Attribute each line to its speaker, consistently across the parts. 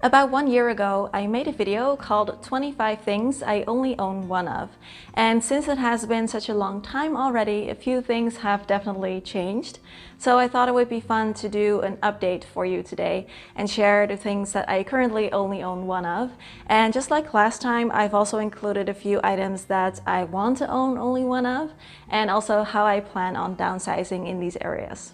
Speaker 1: About 1 year ago, I made a video called 25 Things I Only Own One Of. And since it has been such a long time already, a few things have definitely changed. So I thought it would be fun to do an update for you today and share the things that I currently only own one of. And just like last time, I've also included a few items that I want to own only one of, and also how I plan on downsizing in these areas.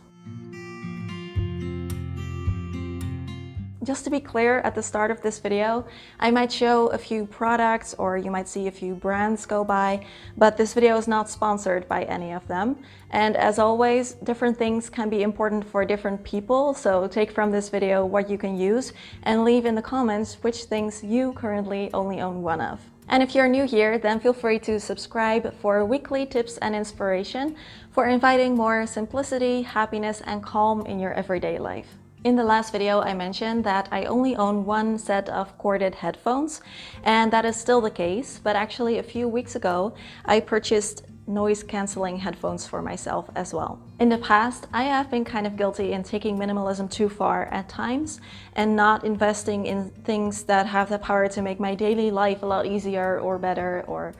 Speaker 1: Just to be clear, at the start of this video, I might show a few products or you might see a few brands go by, but this video is not sponsored by any of them. And as always, different things can be important for different people, so take from this video what you can use and leave in the comments which things you currently only own one of. And if you're new here, then feel free to subscribe for weekly tips and inspiration for inviting more simplicity, happiness, and calm in your everyday life. In the last video, I mentioned that I only own one set of corded headphones, and that is still the case, but actually a few weeks ago, I purchased noise-canceling headphones for myself as well. In the past, I have been kind of guilty in taking minimalism too far at times and not investing in things that have the power to make my daily life a lot easier or better or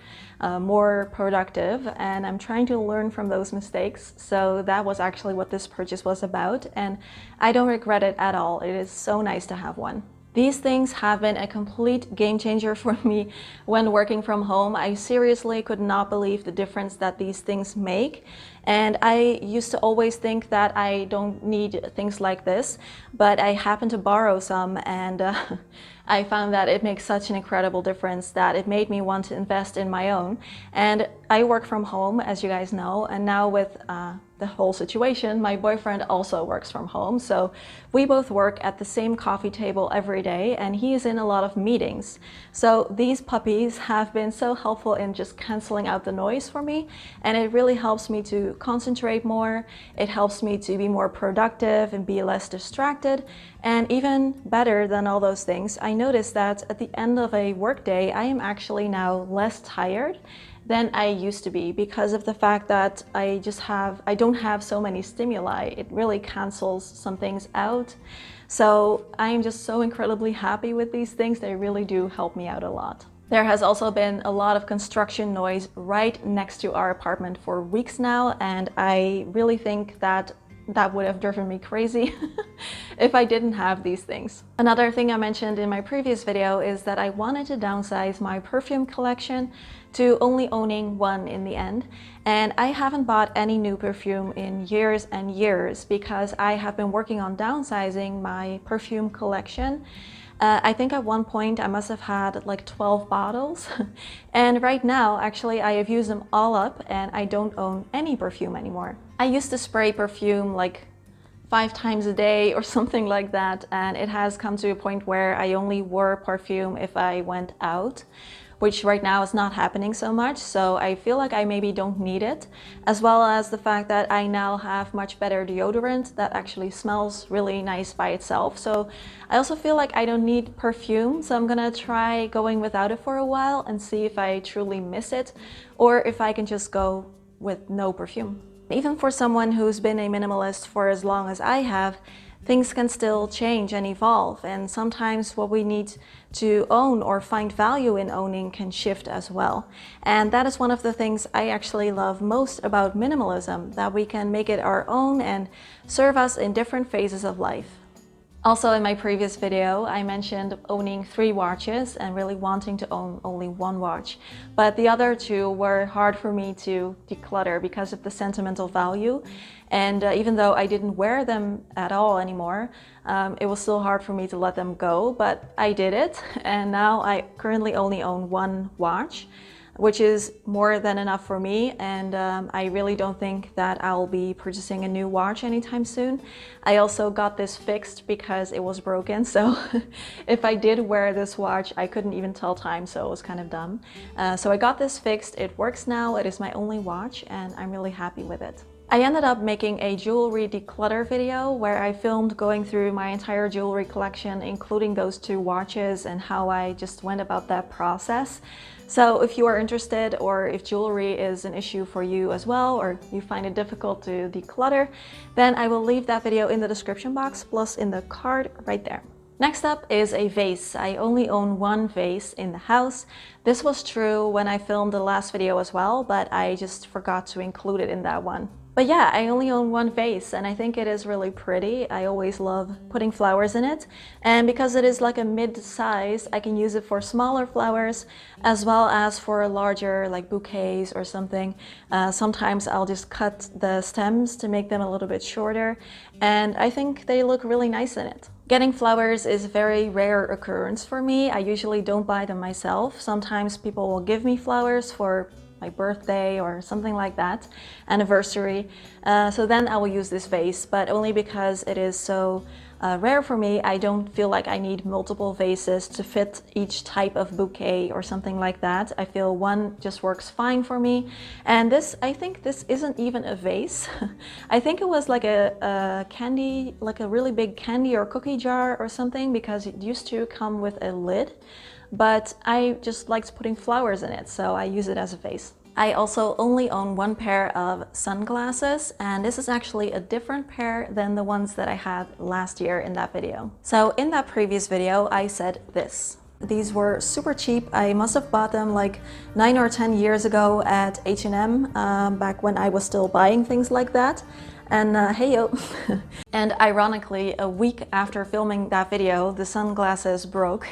Speaker 1: more productive, and I'm trying to learn from those mistakes. So that was actually what this purchase was about, and I don't regret it at all. It is so nice to have one. These things have been a complete game changer for me when working from home. I seriously could not believe the difference that these things make. And I used to always think that I don't need things like this, but I happened to borrow some, and I found that it makes such an incredible difference that it made me want to invest in my own. And I work from home, as you guys know, and now with the whole situation, my boyfriend also works from home. So we both work at the same coffee table every day, and he is in a lot of meetings. So these puppies have been so helpful in just canceling out the noise for me, and it really helps me to concentrate more. It helps me to be more productive and be less distracted. And even better than all those things, I noticed that at the end of a workday, I am actually now less tired than I used to be because of the fact that I don't have so many stimuli. It really cancels some things out. So I am just so incredibly happy with these things. They really do help me out a lot. There has also been a lot of construction noise right next to our apartment for weeks now, and I really think that would have driven me crazy if I didn't have these things. Another thing I mentioned in my previous video is that I wanted to downsize my perfume collection to only owning one in the end. And I haven't bought any new perfume in years and years because I have been working on downsizing my perfume collection. I think at one point I must have had like 12 bottles. And right now, actually, I have used them all up and I don't own any perfume anymore. I used to spray perfume like 5 times a day or something like that. And it has come to a point where I only wore perfume if I went out, which right now is not happening so much. So I feel like I maybe don't need it, as well as the fact that I now have much better deodorant that actually smells really nice by itself. So I also feel like I don't need perfume. So I'm gonna try going without it for a while and see if I truly miss it or if I can just go with no perfume. Even for someone who's been a minimalist for as long as I have, things can still change and evolve, and sometimes what we need to own or find value in owning can shift as well. And that is one of the things I actually love most about minimalism, that we can make it our own and serve us in different phases of life. Also, in my previous video, I mentioned owning 3 watches and really wanting to own only 1 watch. But the other 2 were hard for me to declutter because of the sentimental value. And even though I didn't wear them at all anymore, it was still hard for me to let them go, but I did it. And now I currently only own 1 watch, which is more than enough for me, and I really don't think that I'll be purchasing a new watch anytime soon. I also got this fixed because it was broken, so if I did wear this watch, I couldn't even tell time, so it was kind of dumb. So I got this fixed, it works now, it is my only watch, and I'm really happy with it. I ended up making a jewelry declutter video where I filmed going through my entire jewelry collection, including those 2 watches, and how I just went about that process. So if you are interested, or if jewelry is an issue for you as well, or you find it difficult to declutter, then I will leave that video in the description box, plus in the card right there. Next up is a vase. I only own one vase in the house. This was true when I filmed the last video as well, but I just forgot to include it in that one. But yeah, I only own one vase and I think it is really pretty. I always love putting flowers in it. And because it is like a mid-size, I can use it for smaller flowers as well as for larger like bouquets or something. Sometimes I'll just cut the stems to make them a little bit shorter. And I think they look really nice in it. Getting flowers is a very rare occurrence for me. I usually don't buy them myself. Sometimes people will give me flowers for my birthday or something like that, anniversary. So then I will use this vase, but only because it is so rare for me, I don't feel like I need multiple vases to fit each type of bouquet or something like that. I feel one just works fine for me. And this, I think this isn't even a vase. I think it was like a candy, like a really big candy or cookie jar or something, because it used to come with a lid. But I just liked putting flowers in it, so I use it as a vase. I also only own one pair of sunglasses, and this is actually a different pair than the ones that I had last year in that video. So in that previous video, I said this. These were super cheap. I must have bought them like 9 or 10 years ago at H&M, back when I was still buying things like that. And hey yo. And ironically, a week after filming that video, the sunglasses broke.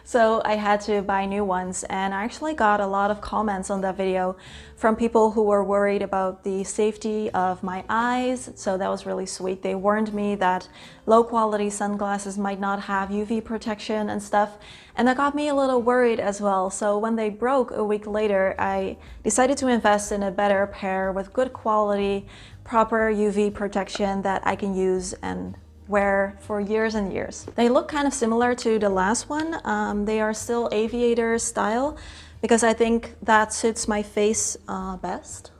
Speaker 1: So I had to buy new ones, and I actually got a lot of comments on that video from people who were worried about the safety of my eyes. So that was really sweet. They warned me that low quality sunglasses might not have UV protection and stuff. And that got me a little worried as well. So when they broke a week later, I decided to invest in a better pair with good quality, proper UV protection that I can use and wear for years and years. They look kind of similar to the last one. They are still aviator style because I think that suits my face best.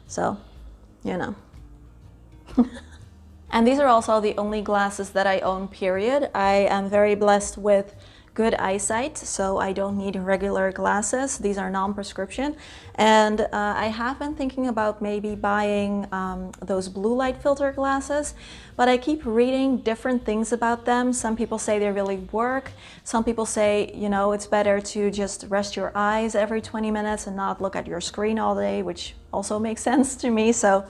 Speaker 1: So, you know. And these are also the only glasses that I own, period. I am very blessed with good eyesight, so I don't need regular glasses. These are non-prescription. And I have been thinking about maybe buying those blue light filter glasses, but I keep reading different things about them. Some people say they really work. Some people say, you know, it's better to just rest your eyes every 20 minutes and not look at your screen all day, which also makes sense to me. So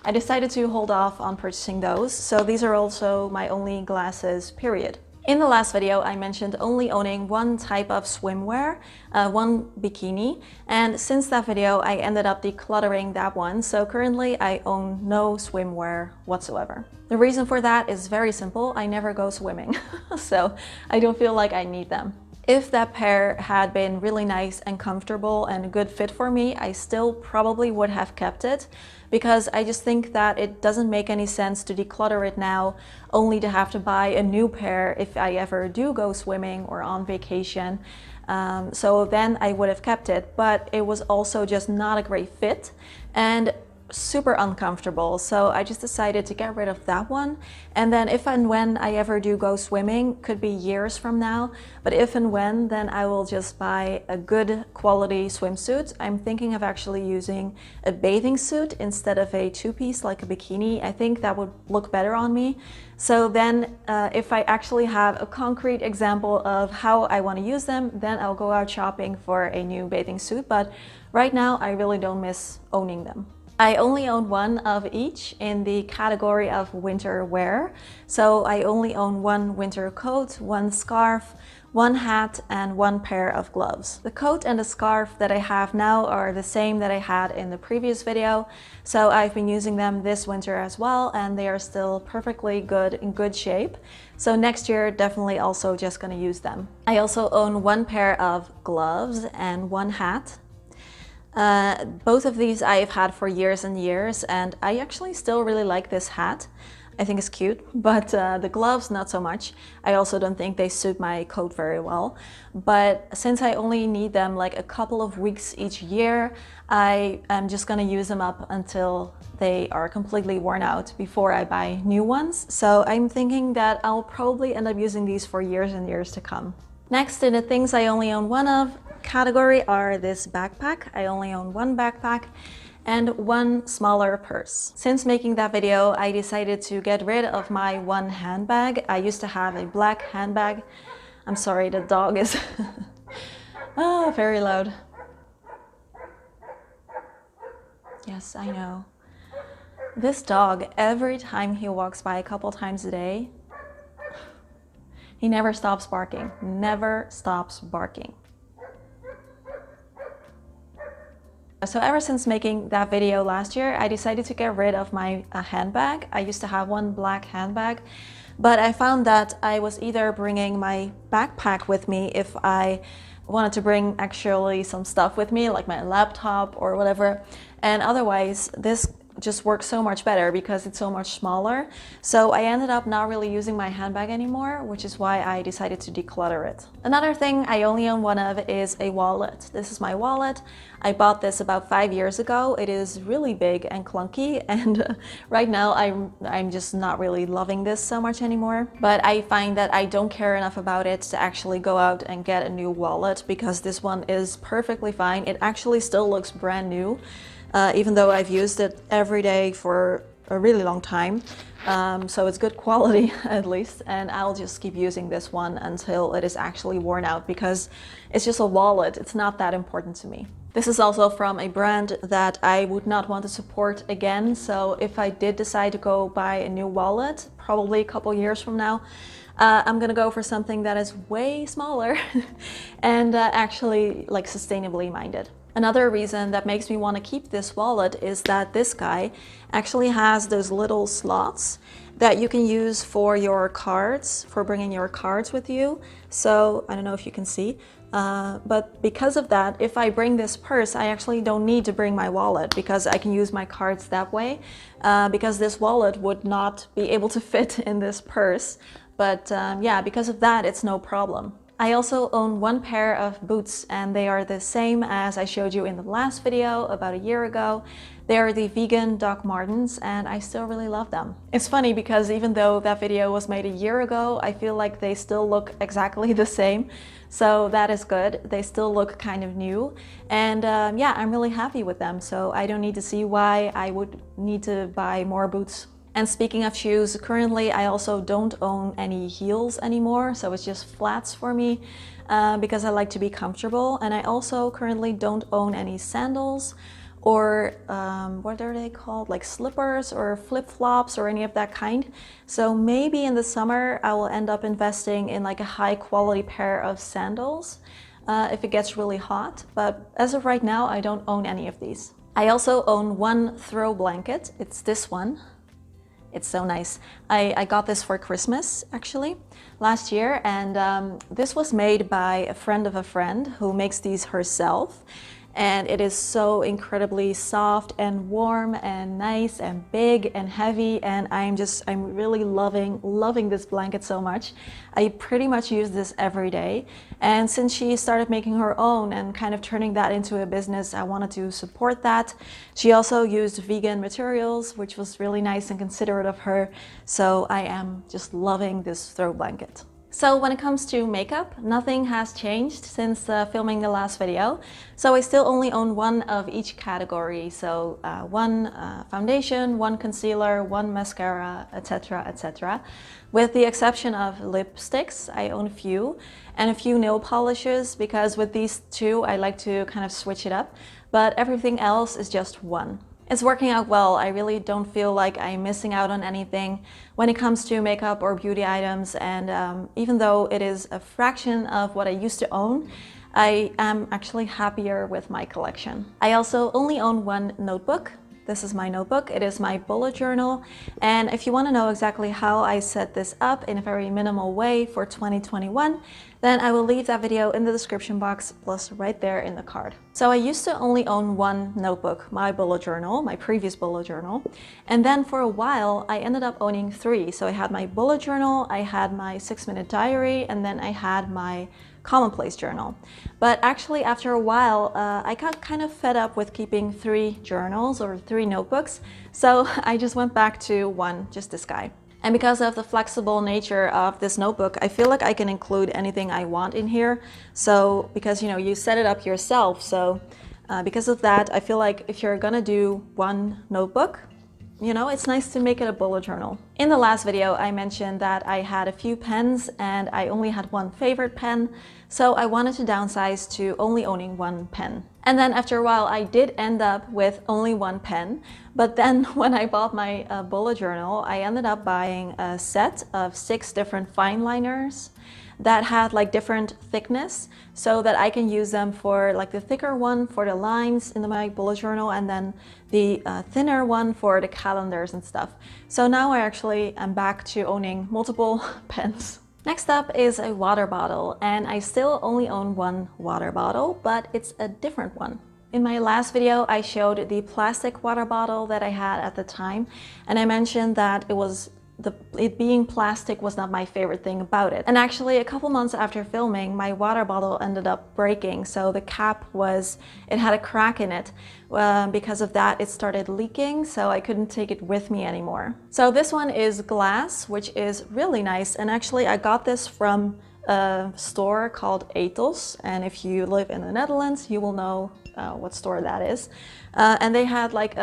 Speaker 1: I decided to hold off on purchasing those. So these are also my only glasses, period. In the last video, I mentioned only owning one type of swimwear, one bikini, and since that video, I ended up decluttering that one, so currently I own no swimwear whatsoever. The reason for that is very simple. I never go swimming, so I don't feel like I need them. If that pair had been really nice and comfortable and a good fit for me, I still probably would have kept it, because I just think that it doesn't make any sense to declutter it now only to have to buy a new pair if I ever do go swimming or on vacation. So then I would have kept it, but it was also just not a great fit and super uncomfortable. So I just decided to get rid of that one. And then if and when I ever do go swimming, could be years from now, but if and when, then I will just buy a good quality swimsuit. I'm thinking of actually using a bathing suit instead of a two-piece like a bikini. I think that would look better on me. So then if I actually have a concrete example of how I want to use them, then I'll go out shopping for a new bathing suit. But right now I really don't miss owning them. I only own one of each in the category of winter wear. So I only own one winter coat, one scarf, one hat, and one pair of gloves. The coat and the scarf that I have now are the same that I had in the previous video. So I've been using them this winter as well, and they are still perfectly good, in good shape. So next year, definitely also just gonna use them. I also own one pair of gloves and one hat. Both of these I've had for years and years, and I actually still really like this hat. I think it's cute, but the gloves not so much. I also don't think they suit my coat very well. But since I only need them like a couple of weeks each year, I am just gonna use them up until they are completely worn out before I buy new ones. So I'm thinking that I'll probably end up using these for years and years to come. Next, in the things I only own one of category are this backpack. I only own one backpack, and one smaller purse. Since making that video, I decided to get rid of my one handbag. I used to have a black handbag. I'm sorry, the dog is very loud. Yes, I know. This dog, every time he walks by a couple times a day, he never stops barking, never stops barking. So ever since making that video last year, I decided to get rid of my handbag. I used to have one black handbag, but I found that I was either bringing my backpack with me if I wanted to bring actually some stuff with me, like my laptop or whatever, and otherwise this just works so much better because it's so much smaller. So I ended up not really using my handbag anymore, which is why I decided to declutter it. Another thing I only own one of is a wallet. This is my wallet. I bought this about 5 years ago. It is really big and clunky, and right now I'm just not really loving this so much anymore. But I find that I don't care enough about it to actually go out and get a new wallet, because this one is perfectly fine. It actually still looks brand new. Even though I've used it every day for a really long time. So it's good quality at least, and I'll just keep using this one until it is actually worn out, because it's just a wallet. It's not that important to me. This is also from a brand that I would not want to support again. So if I did decide to go buy a new wallet, probably a couple years from now, I'm gonna go for something that is way smaller and actually like sustainably minded. Another reason that makes me want to keep this wallet is that this guy actually has those little slots that you can use for your cards, for bringing your cards with you. So I don't know if you can see, but because of that, if I bring this purse, I actually don't need to bring my wallet, because I can use my cards that way, because this wallet would not be able to fit in this purse. But yeah, because of that, it's no problem. I also own one pair of boots, and they are the same as I showed you in the last video about a year ago. They are the vegan Doc Martens, and I still really love them. It's funny because even though that video was made a year ago, I feel like they still look exactly the same. So that is good. They still look kind of new. And yeah, I'm really happy with them. So I don't need to see why I would need to buy more boots. And speaking of shoes, currently I also don't own any heels anymore, so it's just flats for me because I like to be comfortable. And I also currently don't own any sandals or what are they called, like slippers or flip-flops or any of that kind. So maybe in the summer I will end up investing in like a high quality pair of sandals if it gets really hot, but as of right now I don't own any of these. I also own one throw blanket. It's this one. It's so nice. I got this for Christmas actually last year, and this was made by a friend of a friend who makes these herself. And it is so incredibly soft and warm and nice and big and heavy, and I'm really loving this blanket so much. I pretty much use this every day, and since she started making her own and kind of turning that into a business, I wanted to support that. She also used vegan materials, which was really nice and considerate of her, so I am just loving this throw blanket. So when it comes to makeup, nothing has changed since filming the last video. So I still only own one of each category. So one foundation, one concealer, one mascara, etc., etc. With the exception of lipsticks, I own a few, and a few nail polishes, because with these two I like to kind of switch it up, but everything else is just one. It's working out well. I really don't feel like I'm missing out on anything when it comes to makeup or beauty items, and even though it is a fraction of what I used to own, I am actually happier with my collection. I also only own one notebook. This is my notebook. It is my bullet journal, and if you want to know exactly how I set this up in a very minimal way for 2021, then I will leave that video in the description box, plus right there in the card. So I used to only own one notebook, my bullet journal, my previous bullet journal, and then for a while I ended up owning three. So I had my bullet journal, I had my 6-minute diary, and then I had my commonplace journal. But actually after a while I got kind of fed up with keeping 3 journals or 3 notebooks, so I just went back to one, just this guy. And because of the flexible nature of this notebook, I feel like I can include anything I want in here. So because you set it up yourself, so Because of that, I feel like if you're gonna do one notebook, you know, it's nice to make it a bullet journal. In the last video, I mentioned that I had a few pens and I only had one favorite pen, so I wanted to downsize to only owning one pen. And then after a while, I did end up with only one pen, but then when I bought my bullet journal, I ended up buying a set of 6 different fine liners that had like different thickness so that I can use them for like the thicker one for the lines in my bullet journal and then the thinner one for the calendars and stuff. So now I actually am back to owning multiple pens. Next up is a water bottle, and I still only own one water bottle, but it's a different one. In my last video, I showed the plastic water bottle that I had at the time, and I mentioned that it being plastic was not my favorite thing about it. And actually, a couple months after filming, my water bottle ended up breaking. So the cap it had a crack in it. Because of that, it started leaking, so I couldn't take it with me anymore. So this one is glass, which is really nice. And actually, I got this from a store called Ethos. And if you live in the Netherlands, you will know what store that is. And they had like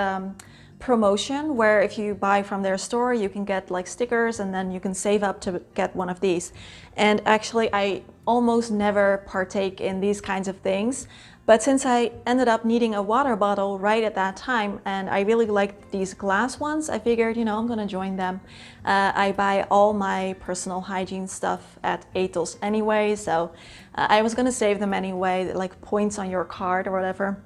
Speaker 1: promotion where if you buy from their store you can get like stickers and then you can save up to get one of these. And actually I almost never partake in these kinds of things, but since I ended up needing a water bottle right at that time and I really liked these glass ones, I figured, you know, I'm gonna join them. I buy all my personal hygiene stuff at Ethos anyway, so I was gonna save them anyway, like points on your card or whatever.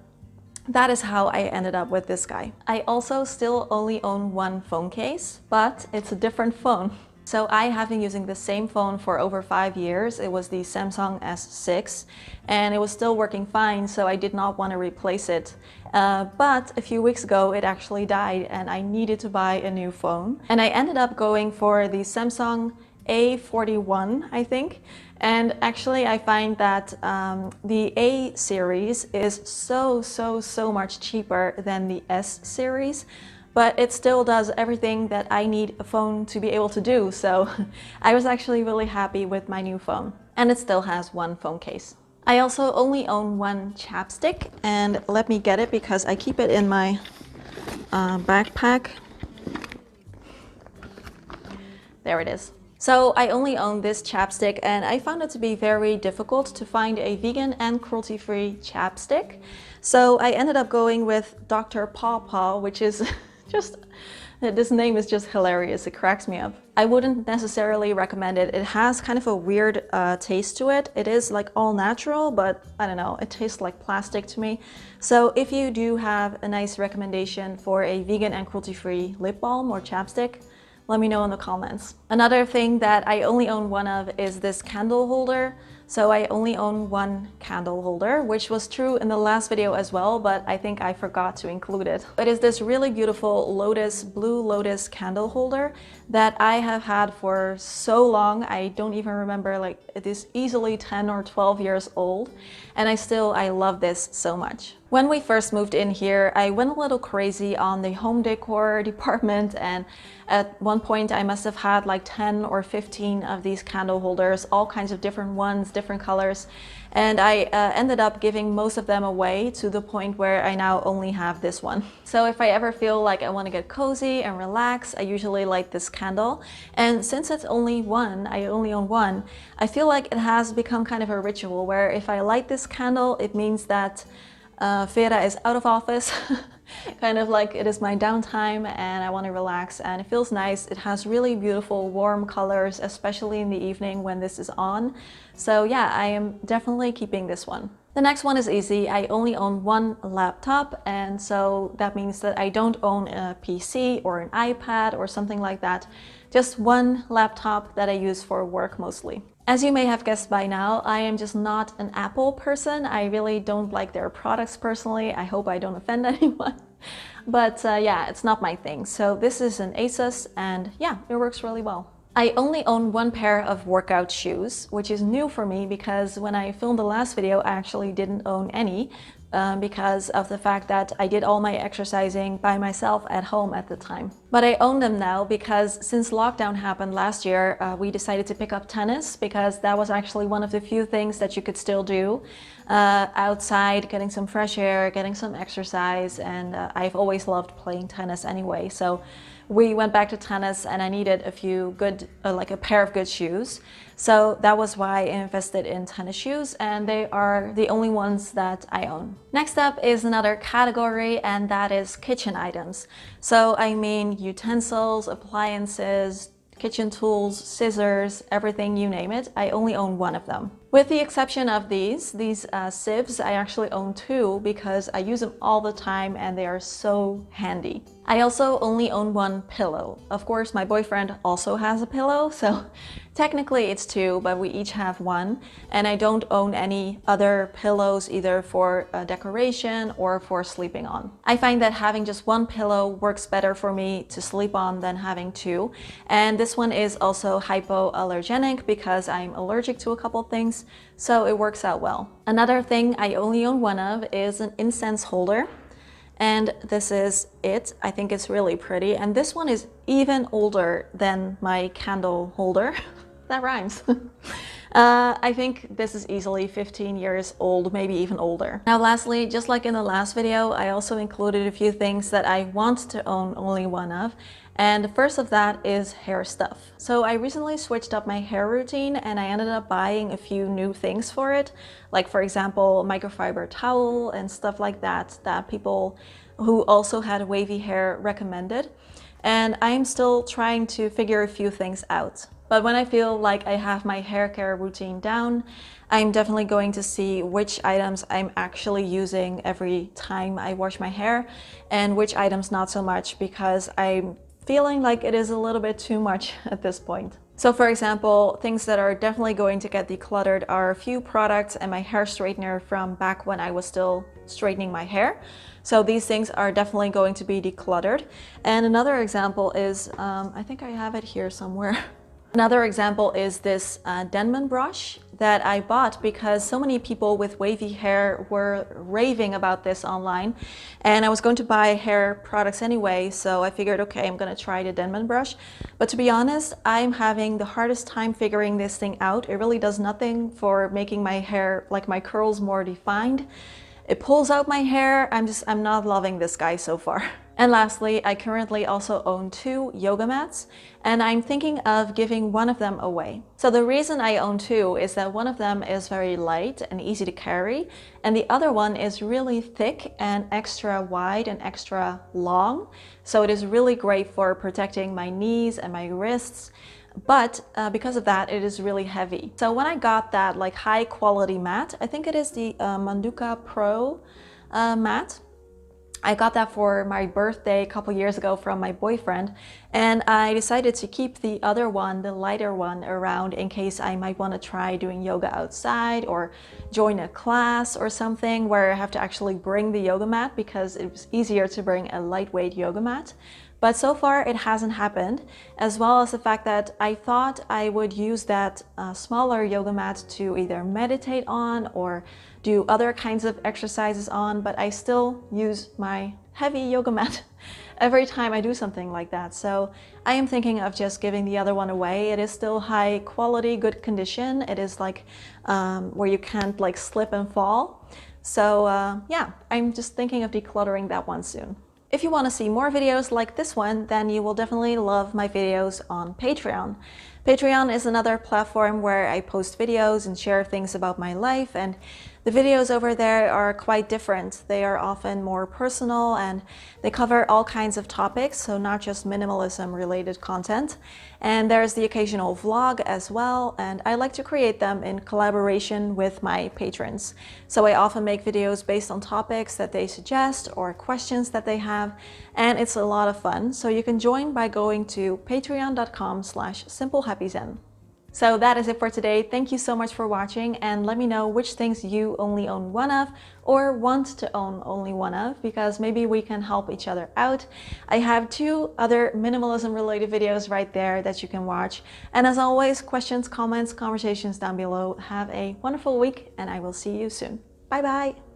Speaker 1: That is how I ended up with this guy. I also still only own one phone case, but it's a different phone. So I have been using the same phone for over 5 years. It was the Samsung S6 and it was still working fine, so I did not want to replace it. But a few weeks ago it actually died and I needed to buy a new phone. And I ended up going for the Samsung A41, I think. And actually I find that the A series is so much cheaper than the S series, but it still does everything that I need a phone to be able to do. So I was actually really happy with my new phone. And it still has one phone case. I also only own one chapstick, and let me get it because I keep it in my backpack. There it is. So I only own this chapstick and I found it to be very difficult to find a vegan and cruelty-free chapstick. So I ended up going with Dr. Paw Paw, which is just, this name is just hilarious, it cracks me up. I wouldn't necessarily recommend it. It has kind of a weird taste to it. It is like all natural, but I don't know, it tastes like plastic to me. So if you do have a nice recommendation for a vegan and cruelty-free lip balm or chapstick, let me know in the comments. Another thing that I only own one of is this candle holder. So I only own one candle holder, which was true in the last video as well, but I think I forgot to include it. It is this really beautiful blue lotus candle holder that I have had for so long. I don't even remember, like it is easily 10 or 12 years old. And I love this so much. When we first moved in here, I went a little crazy on the home decor department, and at one point I must have had like 10 or 15 of these candle holders, all kinds of different ones, different colors. And I ended up giving most of them away to the point where I now only have this one. So if I ever feel like I want to get cozy and relax, I usually light this candle. And since it's only one, I only own one, I feel like it has become kind of a ritual where if I light this candle, it means that Vera is out of office. Kind of like it is my downtime and I want to relax, and it feels nice. It has really beautiful warm colors, especially in the evening when this is on. So yeah, I am definitely keeping this one. The next one is easy. I only own one laptop, and so that means that I don't own a PC or an iPad or something like that. Just one laptop that I use for work mostly. As you may have guessed by now, I am just not an Apple person. I really don't like their products personally. I hope I don't offend anyone. But yeah, it's not my thing. So this is an Asus, and yeah, it works really well. I only own one pair of workout shoes, which is new for me because when I filmed the last video, I actually didn't own any. because of the fact that I did all my exercising by myself at home at the time. But I own them now because since lockdown happened last year, we decided to pick up tennis because that was actually one of the few things that you could still do outside, getting some fresh air, getting some exercise, and I've always loved playing tennis anyway. So we went back to tennis and I needed a few good, like a pair of good shoes. So that was why I invested in tennis shoes, and they are the only ones that I own. Next up is another category, and that is kitchen items. So I mean utensils, appliances, kitchen tools, scissors, everything, you name it. I only own one of them. With the exception of these sieves, I actually own two because I use them all the time and they are so handy. I also only own one pillow. Of course, my boyfriend also has a pillow, so technically it's two, but we each have one. And I don't own any other pillows either for decoration or for sleeping on. I find that having just one pillow works better for me to sleep on than having two. And this one is also hypoallergenic because I'm allergic to a couple things, so it works out well. Another thing I only own one of is an incense holder. And this is it. I think it's really pretty. And this one is even older than my candle holder. That rhymes. I think this is easily 15 years old, maybe even older. Now lastly, just like in the last video, I also included a few things that I want to own only one of. And the first of that is hair stuff. So I recently switched up my hair routine and I ended up buying a few new things for it. Like for example, microfiber towel and stuff like that, that people who also had wavy hair recommended. And I'm still trying to figure a few things out. But when I feel like I have my hair care routine down, I'm definitely going to see which items I'm actually using every time I wash my hair and which items not so much, because I'm feeling like it is a little bit too much at this point. So for example, things that are definitely going to get decluttered are a few products and my hair straightener from back when I was still straightening my hair. So these things are definitely going to be decluttered. And another example is, I think I have it here somewhere. Another example is this Denman brush that I bought because so many people with wavy hair were raving about this online, and I was going to buy hair products anyway, so I figured, okay, I'm gonna try the Denman brush. But to be honest, I'm having the hardest time figuring this thing out. It really does nothing for making my hair, like my curls, more defined. It pulls out my hair. I'm not loving this guy so far. And lastly, I currently also own two yoga mats, and I'm thinking of giving one of them away. So the reason I own two is that one of them is very light and easy to carry, and the other one is really thick and extra wide and extra long. So it is really great for protecting my knees and my wrists. But because of that, it is really heavy. So when I got that like high quality mat, I think it is the Manduka Pro mat. I got that for my birthday a couple years ago from my boyfriend, and I decided to keep the other one, the lighter one, around in case I might want to try doing yoga outside or join a class or something where I have to actually bring the yoga mat, because it was easier to bring a lightweight yoga mat. But so far it hasn't happened, as well as the fact that I thought I would use that smaller yoga mat to either meditate on or do other kinds of exercises on, but I still use my heavy yoga mat every time I do something like that. So I am thinking of just giving the other one away. It is still high quality, good condition. It is like where you can't like slip and fall. So yeah, I'm just thinking of decluttering that one soon. If you want to see more videos like this one, then you will definitely love my videos on Patreon. Patreon is another platform where I post videos and share things about my life, and the videos over there are quite different. They are often more personal and they cover all kinds of topics, so not just minimalism related content. And there's the occasional vlog as well, and I like to create them in collaboration with my patrons. So I often make videos based on topics that they suggest or questions that they have, and it's a lot of fun. So you can join by going to patreon.com/simplehappyzen. So that is it for today. Thank you so much for watching, and let me know which things you only own one of or want to own only one of, because maybe we can help each other out. I have two other minimalism related videos right there that you can watch. And as always, questions, comments, conversations down below. Have a wonderful week, and I will see you soon. Bye bye.